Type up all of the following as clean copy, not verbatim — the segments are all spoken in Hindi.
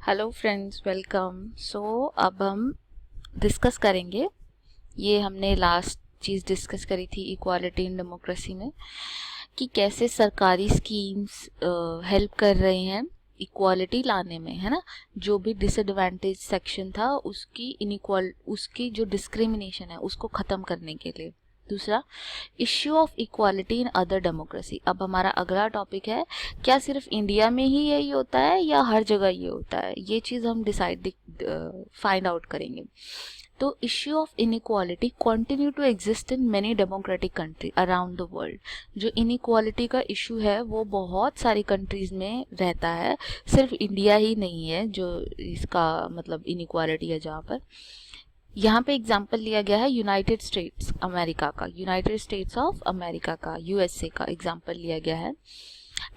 Hello friends, welcome. अब हम डिस्कस करेंगे, ये हमने लास्ट चीज़ डिस्कस करी थी इक्वालिटी इन डेमोक्रेसी में, कि कैसे सरकारी स्कीम्स हेल्प कर रहे हैं इक्वालिटी लाने में, है ना। जो भी डिसएडवांटेज सेक्शन था उसकी जो डिस्क्रिमिनेशन है उसको ख़त्म करने के लिए। दूसरा, issue of equality in other democracy. अब हमारा अगला टॉपिक है, क्या सिर्फ इंडिया में ही यही होता है या हर जगह ये होता है। ये चीज़ हम फाइंड आउट करेंगे। तो issue of inequality continue to exist in many democratic country around the world. जो इनइक्वालिटी का इशू है वो बहुत सारी कंट्रीज में रहता है, सिर्फ इंडिया ही नहीं है जो इसका मतलब इनइक्वालिटी है जहाँ पर। यहाँ पे एग्जाम्पल लिया गया है यूनाइटेड स्टेट्स अमेरिका का, यूनाइटेड स्टेट्स ऑफ अमेरिका का, यूएसए का एग्जाम्पल लिया गया है।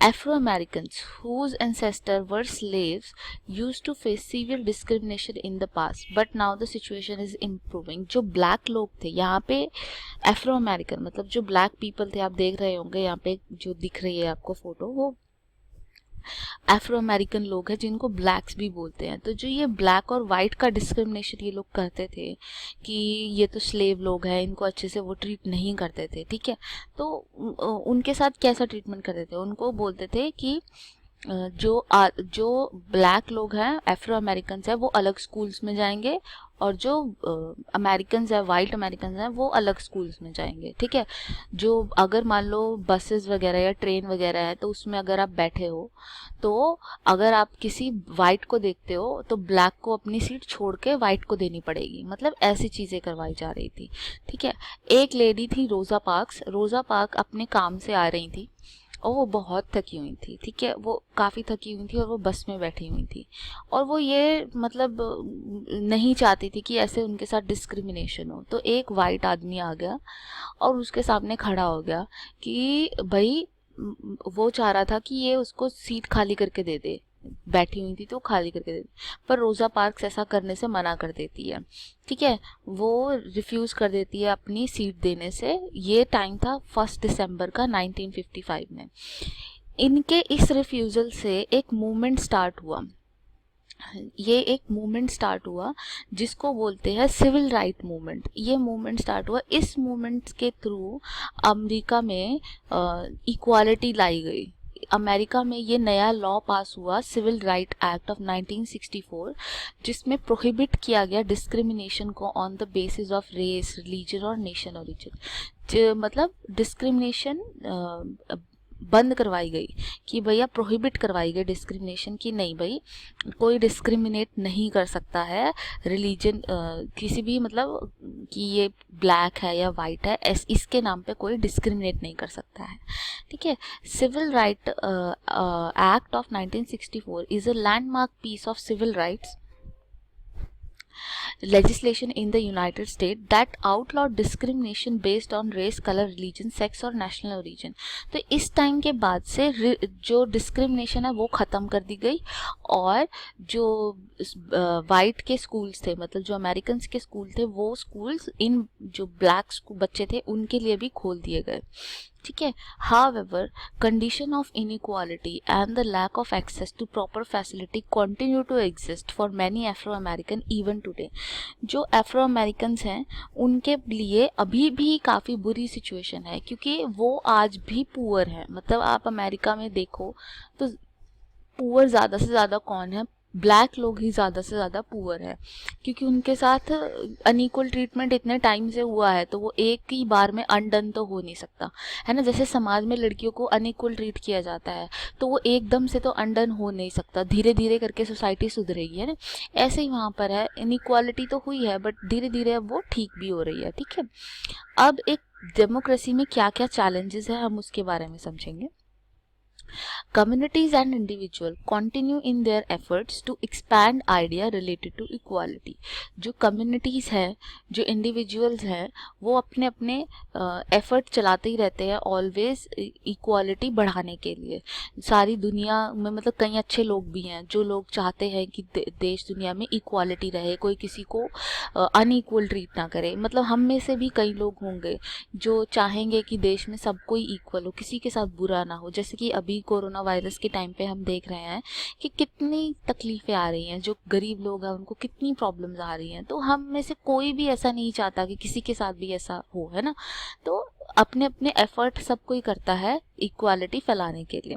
Afro Americans whose ancestors were slaves used to face severe discrimination in the past, but now the situation is improving. जो ब्लैक लोग थे यहाँ पे, एफ्रो अमेरिकन मतलब जो ब्लैक पीपल थे, आप देख रहे होंगे यहाँ पे जो दिख रही है आपको फोटो, वो एफ्रो अमेरिकन लोग हैं जिनको ब्लैक्स भी बोलते हैं। तो जो ये ब्लैक और वाइट का डिस्क्रिमिनेशन ये लोग करते थे कि ये तो स्लेव लोग हैं, इनको अच्छे से वो ट्रीट नहीं करते थे, ठीक है। तो उनके साथ कैसा ट्रीटमेंट करते थे, उनको बोलते थे कि जो ब्लैक लोग हैं, एफ्रो अमेरिकन है, वो अलग स्कूल्स में जाएंगे, और जो अमेरिकन है, वाइट अमेरिकन हैं, वो अलग स्कूल्स में जाएंगे, ठीक है। जो अगर मान लो बसेस वगैरह या ट्रेन वगैरह है तो उसमें अगर आप बैठे हो, तो अगर आप किसी वाइट को देखते हो तो ब्लैक को अपनी सीट छोड़ के वाइट को देनी पड़ेगी। मतलब ऐसी चीज़ें करवाई जा रही थी, ठीक है। एक लेडी थी रोज़ा पार्क्स। रोज़ा पार्क अपने काम से आ रही थी और वो बहुत थकी हुई थी, ठीक है। वो काफ़ी थकी हुई थी और वो बस में बैठी हुई थी, और वो ये मतलब नहीं चाहती थी कि ऐसे उनके साथ डिस्क्रिमिनेशन हो। तो एक वाइट आदमी आ गया और उसके सामने खड़ा हो गया कि भाई वो चाह रहा था कि ये उसको सीट खाली करके दे दे, बैठी हुई थी तो खाली करके दे दे, पर रोज़ा पार्क्स ऐसा करने से मना कर देती है, ठीक है। वो रिफ्यूज़ कर देती है अपनी सीट देने से। ये टाइम था 1 दिसंबर का 1955 में। इनके इस रिफ्यूज़ल से एक मूवमेंट स्टार्ट हुआ। ये एक मूवमेंट स्टार्ट हुआ जिसको बोलते हैं सिविल राइट मूवमेंट। ये मूवमेंट स्टार्ट हुआ, इस मूवमेंट के थ्रू अमेरिका में इक्वालिटी लाई गई। अमेरिका में ये नया लॉ पास हुआ, सिविल राइट एक्ट ऑफ 1964, जिसमें प्रोहिबिट किया गया डिस्क्रिमिनेशन को on the basis of race, religion और नेशन ओरिजिन। मतलब डिस्क्रिमिनेशन बंद करवाई गई, कि भैया प्रोहिबिट करवाई गई डिस्क्रिमिनेशन, की नहीं भाई कोई डिस्क्रिमिनेट नहीं कर सकता है रिलीजन, किसी भी मतलब कि ये ब्लैक है या वाइट है, इसके नाम पे कोई डिस्क्रिमिनेट नहीं कर सकता है, ठीक है। Civil right act of 1964 is a landmark piece of civil rights legislation in the United States that outlawed discrimination based on race, color, religion, sex और national origin। तो इस टाइम के बाद से जो डिस्क्रिमिनेशन है वो ख़त्म कर दी गई, और जो वाइट के स्कूल्स थे, मतलब जो अमेरिकन के स्कूल थे, वो स्कूल्स इन जो ब्लैक बच्चे थे उनके लिए भी खोल दिए गए, ठीक है। However, condition of inequality and the lack of access to proper facility continue to exist for many Afro-American even today। जो एफ्रो अमेरिकन्स हैं उनके लिए अभी भी काफ़ी बुरी सिचुएशन है, क्योंकि वो आज भी पुअर है। मतलब आप अमेरिका में देखो तो पुअर ज़्यादा से ज़्यादा कौन है, ब्लैक लोग ही ज़्यादा से ज़्यादा पुअर है, क्योंकि उनके साथ अनइक्वल ट्रीटमेंट इतने टाइम से हुआ है, तो वो एक ही बार में अनडन तो हो नहीं सकता, है ना। जैसे समाज में लड़कियों को अनइक्वल ट्रीट किया जाता है, तो वो एकदम से तो अनडन हो नहीं सकता, धीरे धीरे करके सोसाइटी सुधरेगी, है ना। ऐसे ही वहाँ पर है, इनइक्वालिटी तो हुई है बट धीरे धीरे अब वो ठीक भी हो रही है, ठीक है। अब एक डेमोक्रेसी में क्या क्या चैलेंजेस है हम उसके बारे में समझेंगे। Communities and individuals continue in their efforts to expand idea related to equality। जो communities हैं, जो individuals हैं, वो अपने अपने effort चलाते ही रहते हैं always equality बढ़ाने के लिए। सारी दुनिया में मतलब कई अच्छे लोग भी हैं जो लोग चाहते हैं कि देश दुनिया में equality रहे, कोई किसी को unequal treat ना करे। मतलब हम में से भी कई लोग होंगे जो चाहेंगे कि देश में सब कोई इक्वल हो, किसी के साथ बुरा ना हो। जैसे कि अभी अभी कोरोना वायरस के टाइम पे हम देख रहे हैं कि कितनी तकलीफ़ें आ रही हैं, जो गरीब लोग हैं उनको कितनी प्रॉब्लम्स आ रही हैं। तो हम में से कोई भी ऐसा नहीं चाहता कि किसी के साथ भी ऐसा हो, है ना। तो अपने अपने एफर्ट सब कोई करता है इक्वालिटी फैलाने के लिए।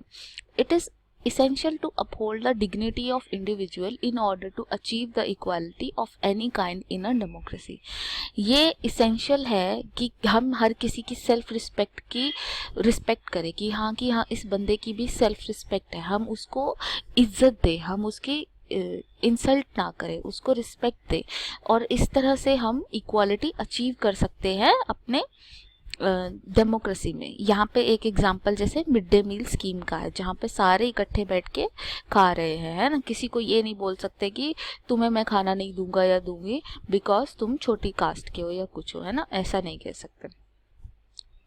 It is essential to uphold the dignity of individual in order to achieve the equality of any kind in a democracy। ये essential है कि हम हर किसी की सेल्फ रिस्पेक्ट की रिस्पेक्ट करें, कि हाँ इस बंदे की भी सेल्फ रिस्पेक्ट है, हम उसको इज्जत दें, हम उसकी इंसल्ट ना करें, उसको रिस्पेक्ट दें, और इस तरह से हम इक्वालिटी अचीव कर सकते हैं अपने डेमोक्रेसी में। यहाँ पे एक एग्जांपल जैसे मिड डे मील स्कीम का है, जहाँ पे सारे इकट्ठे बैठ के खा रहे हैं, है ना। किसी को ये नहीं बोल सकते कि तुम्हें मैं खाना नहीं दूंगा या दूंगी बिकॉज तुम छोटी कास्ट के हो या कुछ हो, है ना, ऐसा नहीं कह सकते।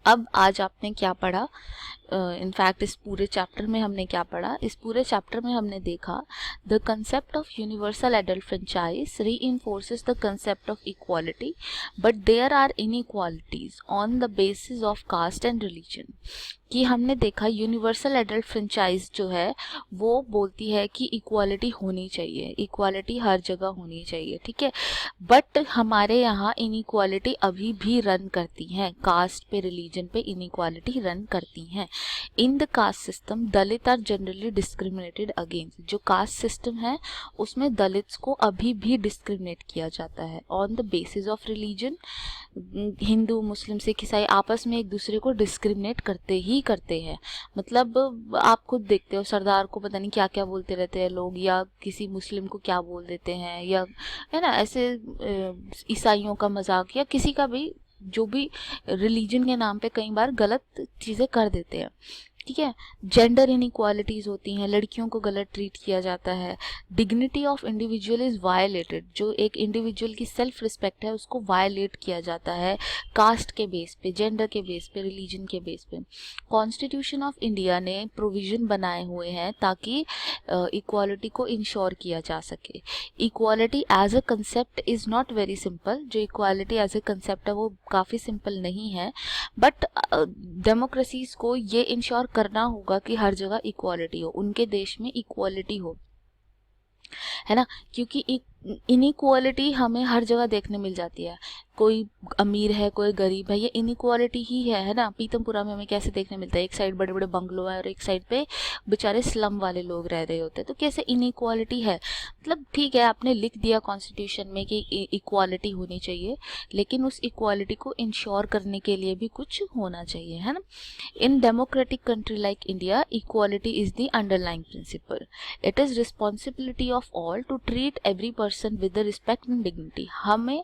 अब आज आपने क्या पढ़ा, इनफैक्ट इस पूरे चैप्टर में हमने क्या पढ़ा, इस पूरे चैप्टर में हमने देखा the concept of universal adult franchise reinforces the concept of equality but there are inequalities on the basis of caste and religion. कि हमने देखा यूनिवर्सल एडल्ट फ्रेंचाइज जो है वो बोलती है कि इक्वालिटी होनी चाहिए, इक्वालिटी हर जगह होनी चाहिए, ठीक है। बट हमारे यहाँ इनइक्वालिटी अभी भी रन करती हैं, कास्ट पे रिलीजन पे इनइक्वालिटी रन करती हैं। In the caste system Dalit are generally discriminated against. जो कास्ट सिस्टम है उसमें दलित्स को अभी भी डिस्क्रिमिनेट किया जाता है on the basis of religion. Hindu Muslim Sikh ईसाई आपस में एक दूसरे को डिस्क्रिमिनेट करते हैं। मतलब आप खुद देखते हो सरदार को पता नहीं क्या क्या बोलते रहते हैं लोग, या किसी मुस्लिम को क्या बोल देते हैं, या है ना ऐसे ईसाइयों का मजाक या किसी का भी, जो भी रिलीजन के नाम पे कई बार गलत चीज़ें कर देते हैं, ठीक है। जेंडर इनइक्वालिटीज़ होती हैं, लड़कियों को गलत ट्रीट किया जाता है। Dignity of individual is violated. जो एक इंडिविजुअल की सेल्फ रिस्पेक्ट है उसको वायलेट किया जाता है कास्ट के बेस पे, जेंडर के बेस पे, रिलीजन के बेस पे। कॉन्स्टिट्यूशन ऑफ इंडिया ने प्रोविज़न बनाए हुए हैं ताकि इक्वालिटी को इंश्योर किया जा सके। Equality as a concept is not very simple. जो इक्वालिटी एज अ कंसेप्ट है वो काफ़ी सिंपल नहीं है, बट डेमोक्रेसीज़ को ये इंश्योर करना होगा कि हर जगह इक्वालिटी हो, उनके देश में इक्वालिटी हो, है ना। क्योंकि इनइक्वालिटी हमें हर जगह देखने मिल जाती है, कोई अमीर है कोई गरीब है, ये इनइक्वालिटी ही है ना। पीतमपुरा में हमें कैसे देखने मिलता है, एक साइड बड़े बड़े बंगलो है और एक साइड पे बेचारे स्लम वाले लोग रह रहे होते हैं। तो कैसे इनइक्वालिटी है। मतलब ठीक है आपने लिख दिया कॉन्स्टिट्यूशन में कि इक्वालिटी होनी चाहिए, लेकिन उस इक्वालिटी को इंश्योर करने के लिए भी कुछ होना चाहिए, है ना। In democratic country like India equality is the underlying principle. It is responsibility of all to treat every person with the respect and dignity. हमें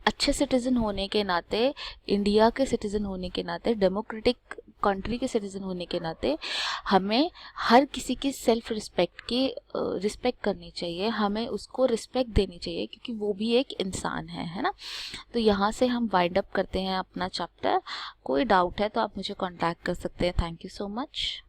अच्छे सिटीजन होने के नाते, इंडिया के सिटीजन होने के नाते, डेमोक्रेटिक कंट्री के सिटीजन होने के नाते हमें हर किसी की सेल्फ रिस्पेक्ट की रिस्पेक्ट करनी चाहिए, हमें उसको रिस्पेक्ट देनी चाहिए क्योंकि वो भी एक इंसान है ना। तो यहाँ से हम वाइंड अप करते हैं अपना चैप्टर। कोई डाउट है तो आप मुझे कांटेक्ट कर सकते हैं। Thank you so much.